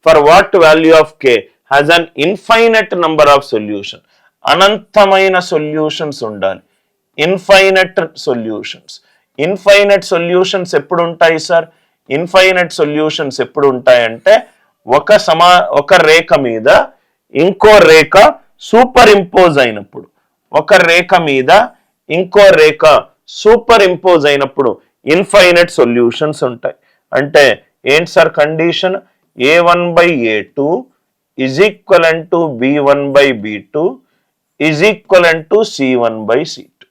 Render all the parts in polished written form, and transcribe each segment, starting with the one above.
For what value of K has an infinite number of solution. అనంతమైన solutions ఉండాలి. Infinite solutions. Infinite solutions ఎప్పుడు ఉంటాయి sir? Infinite solutions ఎప్పుడు ఉంటాయంటే ఒక రేఖ మీద ఇంకో రేఖ సూపర్ ఇంపోజ్ అయినప్పుడు, ఒక రేఖ మీద ఇంకో రేఖ సూపర్ ఇంపోజ్ అయినప్పుడు ఇన్ఫైనట్ సొల్యూషన్స్ ఉంటాయి. అంటే ఏంటి sir condition? a1/a2 is equivalent to b1/b2 is equivalent to c1/c2.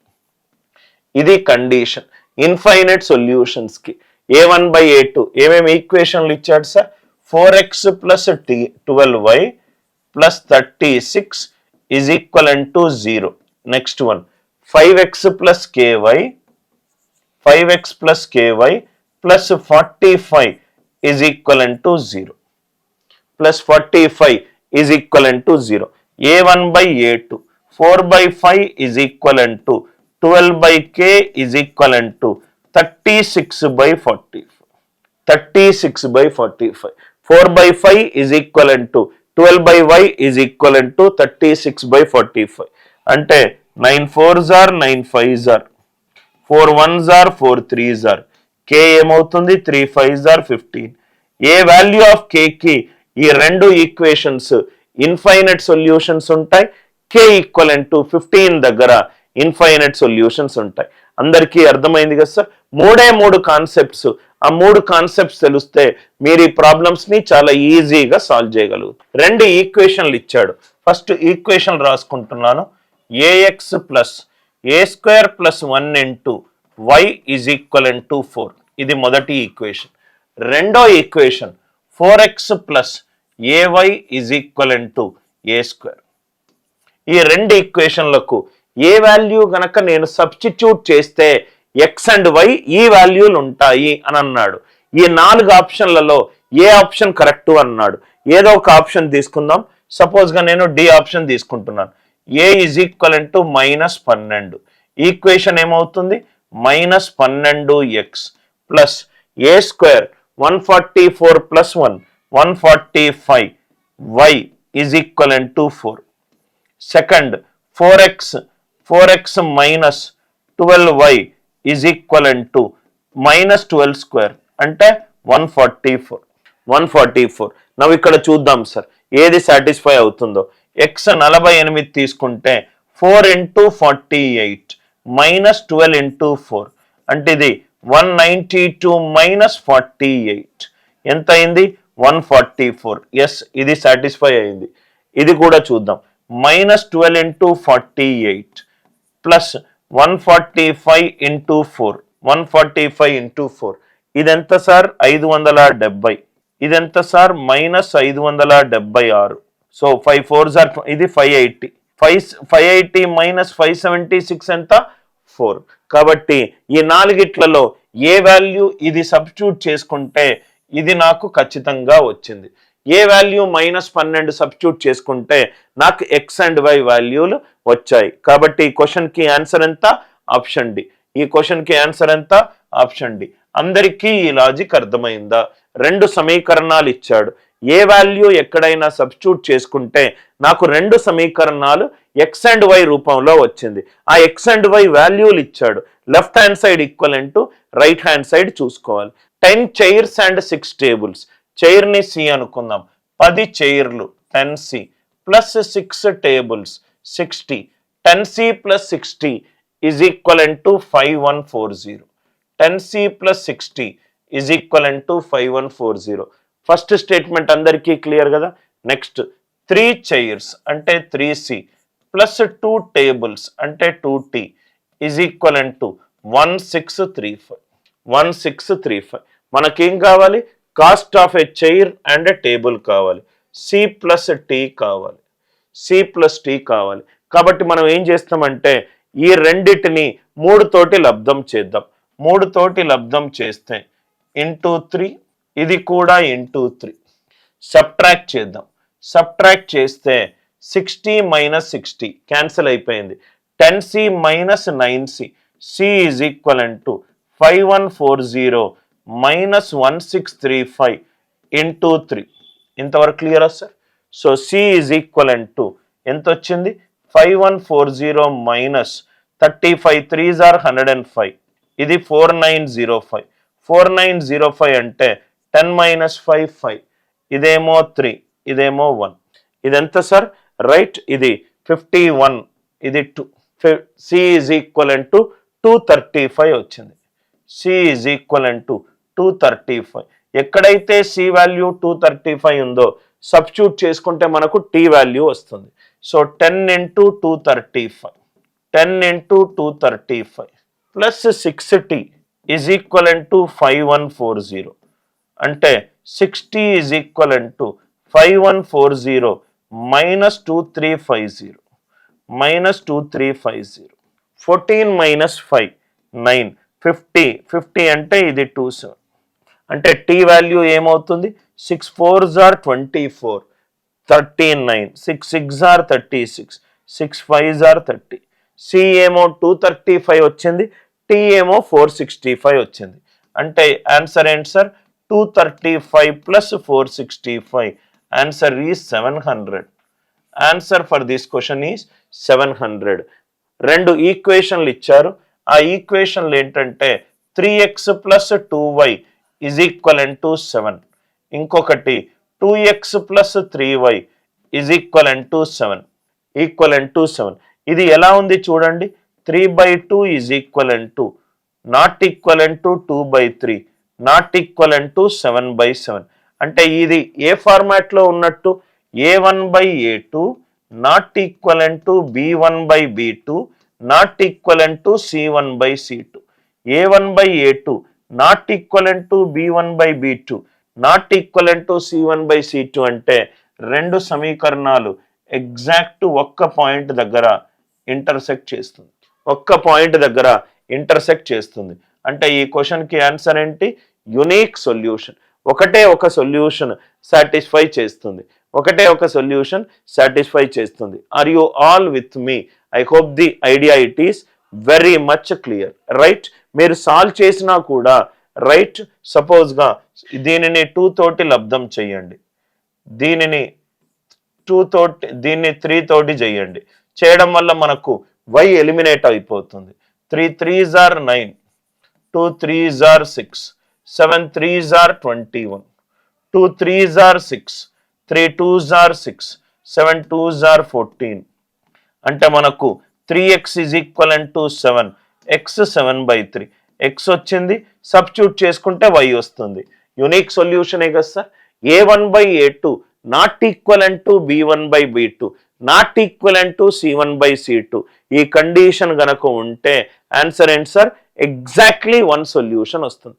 ఇది కండిషన్ ఇన్ఫైనైట్ సొల్యూషన్స్ కి. a1/a2 ఏమేమి ఈక్వేషన్లు ఇచ్చాడు sir? 4x + 12y + 36 is equivalent to 0. Next one 5x + ky plus 45 is equivalent to 0. Plus 45 is equivalent to 0. a1/a2 4/5 is equivalent to 12/k is equivalent to 36/45. 36/45. 4/5 is equivalent to 12/y is equivalent to 36/45. అంటే 9 4s are 9 5s are 4 1s are 4 3s are k ఏమవుతుంది? 3 5s are 15. A value of k కి ఈ రెండు equations infinite solutions ఉంటాయి. k equivalent to 15 దగ్గర infinite solutions ఉంటాయి. అందరికీ అర్థమైంది కదా సార్? మూడు కాన్సెప్ట్స్. ఆ మూడు కాన్సెప్ట్స్ తెలిస్తే మీరు ఈ ప్రాబ్లమ్స్ ని చాలా ఈజీగా సాల్వ్ చేయగలుగుతారు. రెండు ఈక్వేషన్లు ఇచ్చాడు. ఫస్ట్ ఈక్వేషన్ రాసుకుంటున్నాను. ax + a² + 1 into y is equivalent to 4. ఇది మొదటి ఈక్వేషన్. రెండో equation 4x + ay is equivalent to a². ఈ రెండు ఈక్వేషన్లకు ఏ వాల్యూ గనక నేను సబ్స్టిట్యూట్ చేస్తే ఎక్స్ అండ్ వై ఈ వాల్యూలు ఉంటాయి అని అన్నాడు. ఈ 4 ఆప్షన్లలో ఏ ఆప్షన్ కరెక్ట్ అన్నాడు. ఏదో ఒక ఆప్షన్ తీసుకుందాం. సపోజ్ గా నేను డి ఆప్షన్ తీసుకుంటున్నాను. a is equivalent to -12. Equation ఏమవుతుంది? -12x plus a² 144 plus 1 145 y is equivalent to 4. Second 4x minus 12y is equivalent to -12² అంటే 144. 144. నవ్వు ఇక్కడ చూద్దాం సార్ ఏది సాటిస్ఫై అవుతుందో. x 48 తీసుకుంటే 4 into 48 minus 12 into 4 అంటే ఇది 192 minus 48 ఎంత అయింది? 144. ఎస్, ఇది సాటిస్ఫై అయింది. ఇది కూడా చూద్దాం. -12 into 48 plus 145 into 4 145 into 4 ఇదెంత సార్? 570. ఇదెంత సార్? -576. సో 5 4s are ఇది 580. 580 minus 576 ఎంత? 4. కాబట్టి ఈ నాలుగిట్లలో ఏ వాల్యూ ఇది సబ్స్టిట్యూట్ చేసుకుంటే ఇది నాకు ఖచ్చితంగా వచ్చింది. ఏ వాల్యూ -12 సబ్స్టిట్యూట్ చేసుకుంటే నాకు ఎక్స్ అండ్ వై వాల్యూలు వచ్చాయి. కాబట్టి ఈ క్వశ్చన్ కి ఆన్సర్ ఎంత? Option D. ఈ క్వశ్చన్ కి ఆన్సర్ ఎంత? Option D. అందరికీ ఈ లాజిక్ అర్థమైందా? రెండు సమీకరణాలు ఇచ్చాడు. ఏ వాల్యూ ఎక్కడైనా సబ్స్టిట్యూట్ చేసుకుంటే నాకు రెండు సమీకరణాలు ఎక్స్ అండ్ వై రూపంలో వచ్చింది. ఆ ఎక్స్ అండ్ వై వాల్యూలు ఇచ్చాడు. Left hand side equivalent to right hand side చూసుకోవాలి. 10 chairs and 6 tables. చైర్ ని సి అనుకుందాం. 10 చైర్లు 10c plus 6 tables 60. 10c plus 60 is equivalent to 5140. 10c plus 60 is equivalent to 5140. First statement అందరికీ clear కదా? Next 3 chairs అంటే 3c plus 2 tables అంటే 2t is equivalent to 1635. 1635. మనకేం కావాలి? Cost of a chair and a table కావాలి. C plus tea కావాలి. C plus tea కావాలి. కాబట్టి మనం ఏం చేస్తామంటే ఈ రెండిటిని 3 తోటి లబ్ధం చేద్దాం. 3 తోటి లబ్ధం చేస్తే ఇంటూ 3, ఇది కూడా ఇంటూ 3. సబ్ట్రాక్ట్ చేద్దాం. సబ్ట్రాక్ట్ చేస్తే 60 - 60 క్యాన్సిల్ అయిపోయింది. 10c - 9c c is equivalent to 5140 - 1635 into 3. ఇంతవరకు క్లియరా sir? So C is equivalent to ఎంత వచ్చింది? 5140 మైనస్ 35 3s are 105, ఇది 4905. 4905 అంటే 10 మైనస్ 5 5, ఇదేమో 3, ఇదేమో 1. ఇదెంత సార్? రైట్, ఇది 51, ఇది 2. సి ఈజ్ ఈక్వలెంట్ టు 235 వచ్చింది. C is equivalent to 235. ఎక్కడైతే సి వాల్యూ 235 ఉందో సబ్స్టిట్యూట్ చేసుకుంటే మనకు టీ వాల్యూ వస్తుంది. So 10 into 235, 10 into 235 plus 6t is equivalent to 5140. అంటే 60 is equivalent to 5140 minus 2350, minus 2350. 14 minus 5 9, 50. 50 అంటే ఇది 27. అంటే టీ వాల్యూ ఏమవుతుంది? 6 4s are 24, 39, 6 6s are 36, 6 5s are 30. C ఏమో 235 వచ్చింది, టీ ఏమో 465 వచ్చింది. అంటే ఆన్సర్ ఏంటి sir? 235 plus 465. Answer is 700. Answer for this question is 700. రెండు ఈక్వేషన్లు ఇచ్చారు. ఆ ఈక్వేషన్లు ఏంటంటే 3x plus 2y is equivalent to 7. ఇంకొకటి 2x plus 3y is equivalent to 7, equivalent to 7. ఇది ఎలా ఉంది చూడండి. 3/2 is equivalent to not equivalent to 2/3, not equivalent to 7/7. అంటే ఇది ఏ ఫార్మాట్లో ఉన్నట్టు? a1/a2 not equivalent to b1/b2 not equivalent to c1/c2. a1/a2 not equivalent to b1/b2 not equivalent to c1/c2 అంటే రెండు సమీకరణాలు ఎగ్జాక్ట్ ఒక్క పాయింట్ దగ్గర ఇంటర్సెక్ట్ చేస్తుంది. ఒక్క పాయింట్ దగ్గర ఇంటర్సెక్ట్ చేస్తుంది. అంటే ఈ క్వశ్చన్కి ఆన్సర్ ఏంటి? Unique solution. ఒకటే ఒక సొల్యూషన్ సాటిస్ఫై చేస్తుంది, ఒకటే ఒక సొల్యూషన్ సాటిస్ఫై చేస్తుంది. Are you all with me? I hope the idea it is very much clear. Right, మీరు సాల్వ్ చేసినా కూడా రైట్, సపోజ్గా దీనిని 2 తోటి లబ్ధం చేయండి, దీనిని 2 తోటి, దీన్ని 3 తోటి చేయండి. చేయడం వల్ల మనకు y ఎలిమినేట్ అయిపోతుంది. 3 3s are 9, 2 3s are 6, 7 3s are 21, 2 3s are 6, 3 2s are 6, 7 2s are 14. అంటే మనకు 3x is equivalent to 7, x 7/3. x వచ్చింది, సబ్స్టిట్యూట్ చేసుకుంటే y వస్తుంది. యునిక్ సొల్యూషనే కదా sir. a1/a2 not equivalent to b1/b2 not equivalent to c1/c2. ఈ condition గనక ఉంటే answer ఏంటి సార్? ఎగ్జాక్ట్లీ 1 సొల్యూషన్ వస్తుంది.